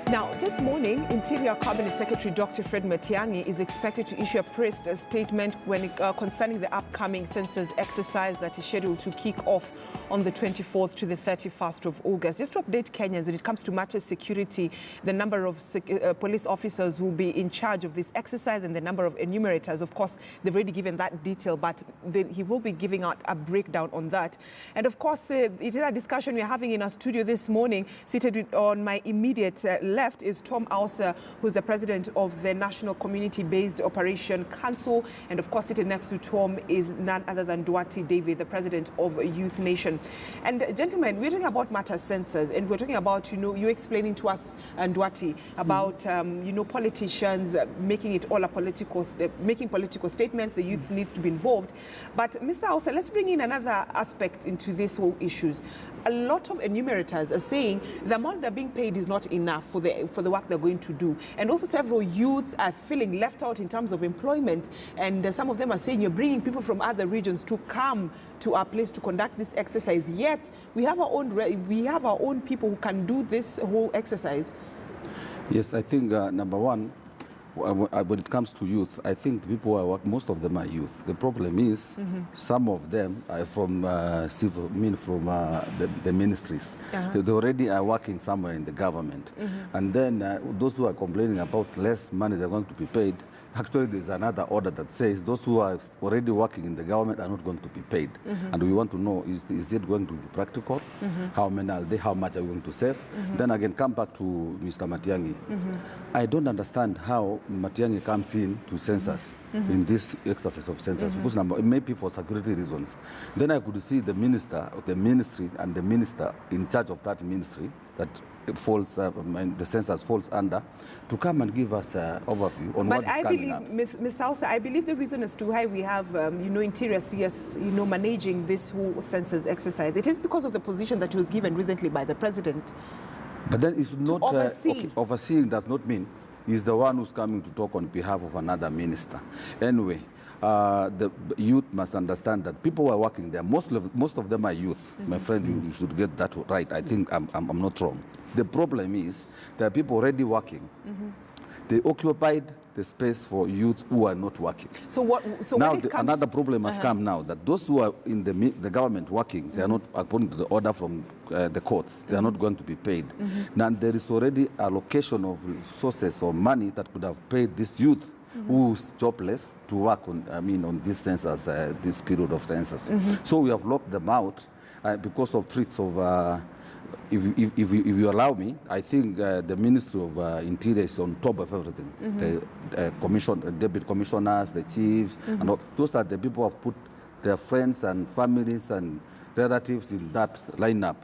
Now, this morning, Interior Cabinet Secretary Dr. Fred Matiang'i is expected to issue a press statement concerning the upcoming census exercise that is scheduled to kick off on the 24th to the 31st of August. Just to update Kenyans when it comes to matters security, the number of police officers who will be in charge of this exercise and the number of enumerators. Of course, they've already given that detail, but he will be giving out a breakdown on that. And of course, it is a discussion we're having in our studio this morning. Seated on my immediate left is Tom Ausa, who's the president of the National Community-Based Operation Council. And of course, seated next to Tom is none other than Nduati David, the president of Youth Nation. And gentlemen, we're talking about matters census, and we're talking about, you explaining to us, Nduati, about, politicians making it all making political statements. The youth needs to be involved. But Mr. Ausa, let's bring in another aspect into this whole issues. A lot of enumerators are saying the amount they're being paid is not enough for the work they're going to do. And also several youths are feeling left out in terms of employment. And some of them are saying you're bringing people from other regions to come to our place to conduct this exercise. Yet we have our own people who can do this whole exercise. Yes, I think number one, when it comes to youth, I think the people who work, most of them are youth. The problem is some of them are from the ministries. They already are working somewhere in the government. And then those who are complaining about less money they're going to be paid, actually there's another order that says those who are already working in the government are not going to be paid. And we want to know, is it going to be practical? How many are they? How much are we going to save? Then again, come back to Mr. Matiang'i. I don't understand how Matiang'i comes in to census in this exercise of census, because it may be for security reasons. Then I could see the minister, the ministry, and the minister in charge of that ministry that it falls, the census falls under, to come and give us an overview on what is coming up. Mr. Ausa, I believe the reason as to why we have, Interior CS, managing this whole census exercise, it is because of the position that was given recently by the president. But then it's not, overseeing does not mean he's the one who's coming to talk on behalf of another minister. Anyway, the youth must understand that people who are working there, most of them are youth. My friend, you should get that right. I think I'm not wrong. The problem is there are people already working. They occupied the space for youth who are not working. Another problem has come now, that those who are in the government working, they are not, according to the order from the courts, they are not going to be paid. Now there is already allocation of resources or money that could have paid this youth who's jobless to work on this census, this period of census. So we have locked them out because of tricks of. If you allow me, I think the Ministry of Interior is on top of everything. The deputy commissioners, the chiefs, and all, those are the people who have put their friends and families and relatives in that lineup,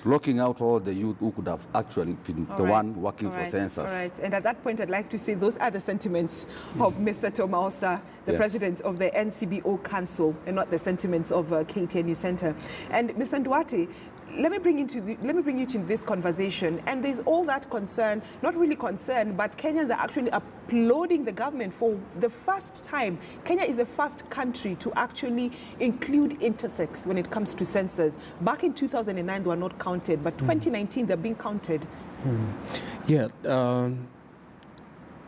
locking out all the youth who could have actually been one working for census. All right. And at that point, I'd like to say those are the sentiments of Mr. Tom Ausa, the president of the NCBO Council, and not the sentiments of KTNU Center. And Mr. Nduati, let me bring you to this conversation. And there's all that concern, not really concern, but Kenyans are actually applauding the government for the first time. Kenya is the first country to actually include intersex when it comes to census. Back in 2009, they were not counted, but 2019, they're being counted. Yeah,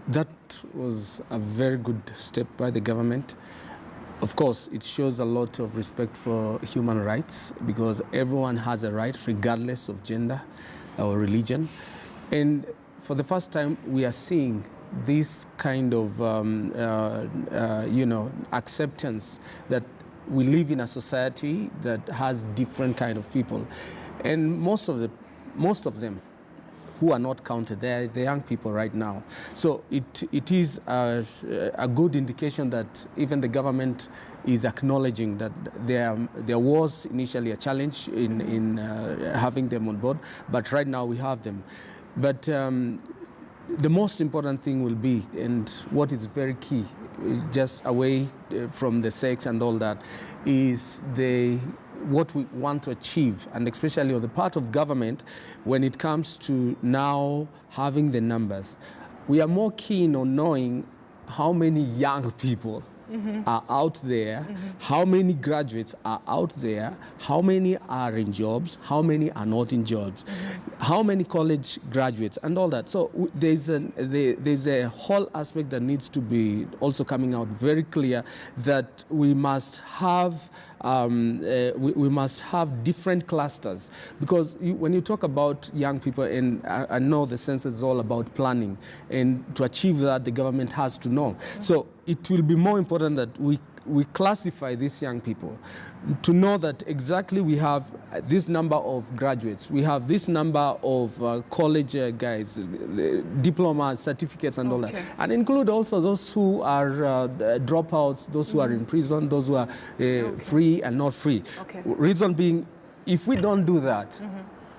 that was a very good step by the government. Of course, it shows a lot of respect for human rights, because everyone has a right, regardless of gender or religion. And for the first time, we are seeing this kind of, acceptance that we live in a society that has different kind of people. And most of them who are not counted, they're the young people right now. So it is a good indication that even the government is acknowledging that there was initially a challenge in having them on board, but right now we have them. But the most important thing will be, and what is very key, just away from the sex and all that, is what we want to achieve, and especially on the part of government, when it comes to now having the numbers. We are more keen on knowing how many young people are out there, how many graduates are out there, how many are in jobs, how many are not in jobs, how many college graduates, and all that. So there's a whole aspect that needs to be also coming out very clear, that we must have we must have different clusters, because when you talk about young people, and I know the census is all about planning, and to achieve that, the government has to know. So it will be more important that we classify these young people, to know that exactly we have this number of graduates, we have this number of college guys, diplomas, certificates, and all that, and include also those who are dropouts, those who are in prison, those who are free and not free. Reason being, if we don't do that,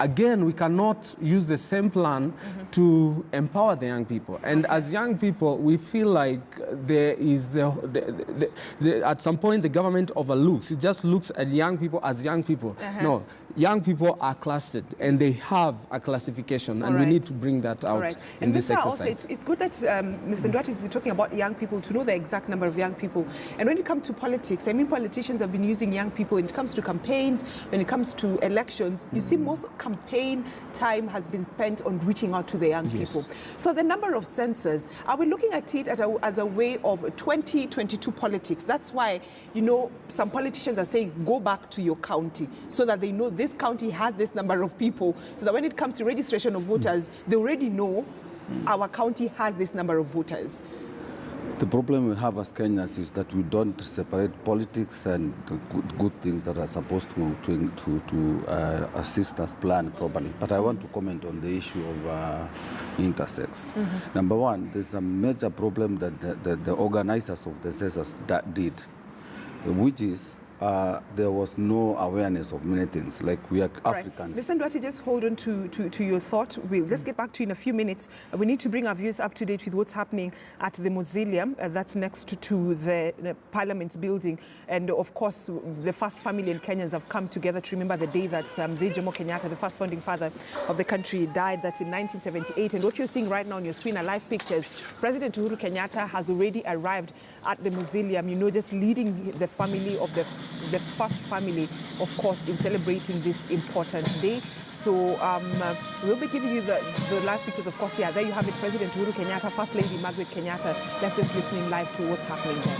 again, we cannot use the same plan to empower the young people. And as young people, we feel like there is, at some point, the government overlooks. It just looks at young people as young people. No, young people are clustered, and they have a classification, and we need to bring that out in this exercise. Also, it's good that Mr. Nduati is talking about young people, to know the exact number of young people. And when it comes to politics, I mean, politicians have been using young people when it comes to campaigns, when it comes to elections. You see, most campaign time has been spent on reaching out to the young people. So the number of census, are we looking at it as a way of 2022 politics? That's why, you know, some politicians are saying, go back to your county, so that they know this county has this number of people, so that when it comes to registration of voters, they already know our county has this number of voters. The problem we have as Kenyans is that we don't separate politics and good things that are supposed to assist us plan properly. But I want to comment on the issue of intersex. Number one, there's a major problem that the organizers of the census did, which is there was no awareness of many things, like we are Africans. Mr. Nduati, just hold on to your thought. Let's get back to you in a few minutes. We need to bring our viewers up to date with what's happening at the mausoleum that's next to the Parliament building. And of course, the first family and Kenyans have come together to remember the day that Mzee Jomo Kenyatta, the first founding father of the country, died. That's in 1978. And what you're seeing right now on your screen are live pictures. President Uhuru Kenyatta has already arrived at the mausoleum, you know, just leading the family of the first family, of course, in celebrating this important day. So we'll be giving you the live pictures, of course. Yeah, there you have it, President Uhuru Kenyatta, First Lady Margaret Kenyatta. Let's just listen live to what's happening there.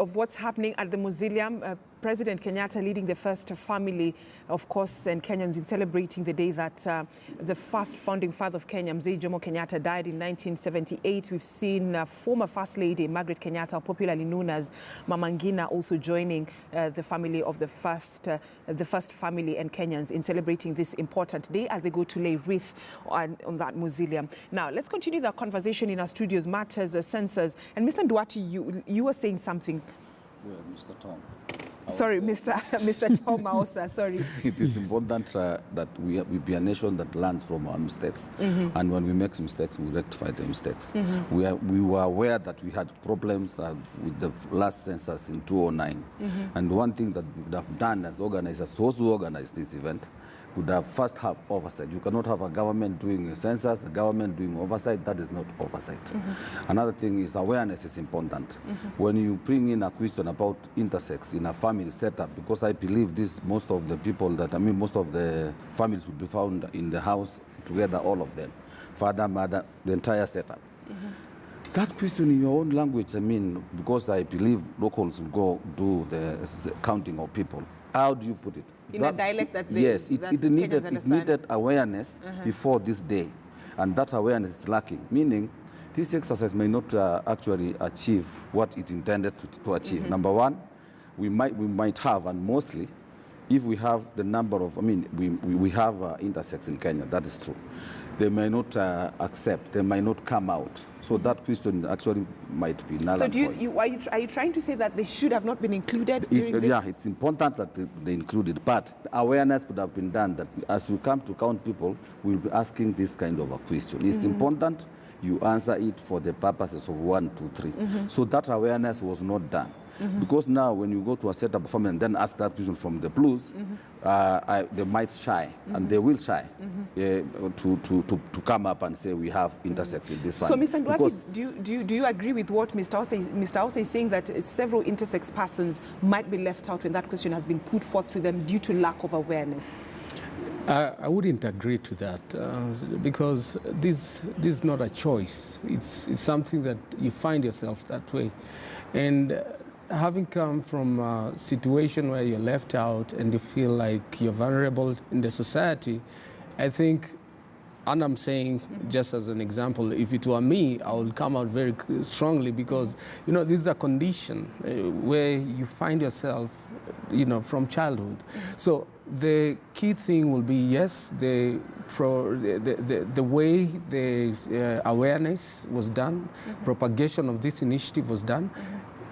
of what's happening at the mausoleum. President Kenyatta leading the first family, of course, and Kenyans in celebrating the day that the first founding father of Kenya, Mzee Jomo Kenyatta, died in 1978. We've seen former First Lady Margaret Kenyatta, popularly known as Mama Ngina, also joining the family of the first family and Kenyans in celebrating this important day as they go to lay wreath on that mausoleum. Now, let's continue the conversation in our studios. Matters, Census, and Mr. Nduati, you were saying something. Well, Mr. Tom. Sorry, Mr. Tom Ausa, sorry. It is important that we be a nation that learns from our mistakes. And when we make mistakes, we rectify the mistakes. We were aware that we had problems with the last census in 2009. And one thing that we would have done as organizers, those who organized this event, would have first have oversight. You cannot have a government doing a census, a government doing oversight. That is not oversight. Another thing is awareness is important. When you bring in a question about intersex in a family setup, because I believe most of the families will be found in the house together, all of them, father, mother, the entire setup. That question in your own language, because I believe locals will go do the counting of people. How do you put it? In a dialect that they, yes, it needed awareness before this day, and that awareness is lacking, meaning this exercise may not actually achieve what it intended to achieve. Number one, we might have, and mostly, if we have the number of, we have intersex in Kenya, that is true. They may not accept, they might not come out. So that question actually might be null. So are you trying to say that they should have not been included during this? Yeah, it's important that they included, but awareness could have been done that as we come to count people, we'll be asking this kind of a question. It's important you answer it for the purposes of 1, 2, 3. So that awareness was not done. Because now when you go to a setup family and then ask that question from the blues, they might shy, and they will shy to come up and say we have intersex in this family. So, Mr. Nduati, do you agree with what Mr. Ausa is saying, that several intersex persons might be left out when that question has been put forth to them due to lack of awareness? I wouldn't agree to that because this is not a choice. It's something that you find yourself that way. And having come from a situation where you're left out and you feel like you're vulnerable in the society, I think, and I'm saying just as an example, if it were me, I would come out very strongly because, this is a condition where you find yourself, from childhood. So the key thing will be, yes, the way the awareness was done, propagation of this initiative was done,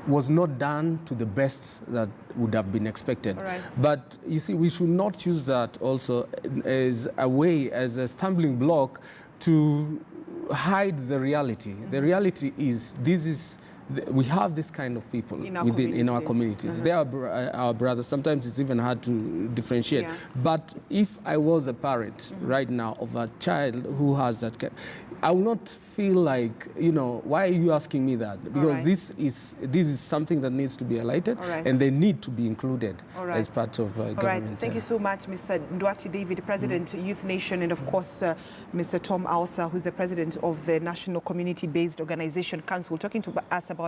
was not done to the best that would have been expected. Right. But you see, we should not use that also as a stumbling block to hide the reality. The reality is we have this kind of people in our communities. They are our brothers. Sometimes it's even hard to differentiate. Yeah. But if I was a parent right now of a child who has that, I will not feel like, why are you asking me that? Because this is something that needs to be highlighted, and they need to be included as part of government. All right. Thank you so much, Mr. Nduati David, President, Youth Nation, and of course, Mr. Tom Ausa, who's the President of the National Community-Based Organization Council, talking to us about